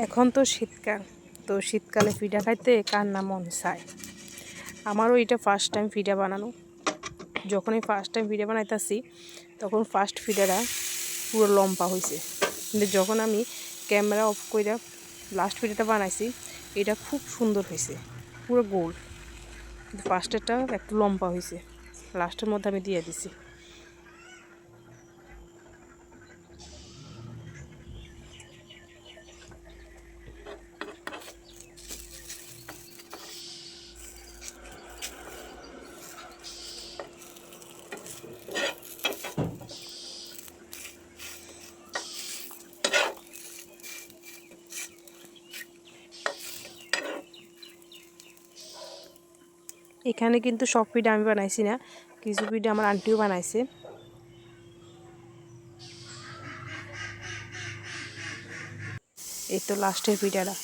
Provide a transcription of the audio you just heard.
এখন তো শীতকাল, তো শীতকালে পিঠা খাইতে কার না মন চায়। আমারও এটা ফার্স্ট টাইম পিঠা বানানো। যখনই ফার্স্ট টাইম পিঠা বানাইতেছি তখন ফার্স্ট পিঠাটা পুরো লম্বা হয়েছে, কিন্তু যখন আমি ক্যামেরা অফ করে লাস্ট পিঠাটা বানাইছি এটা খুব সুন্দর হয়েছে, পুরো গোল। কিন্তু ফার্স্টেরটা একটু লম্বা হয়েছে, লাস্টের মধ্যে আমি দিয়ে দিছি। এখানে কিন্তু সব পিঠা আমি বানাইছি না, কিছু পিঠা আমার আন্টিও বানাইছে। এই তো লাস্টের পিঠাটা।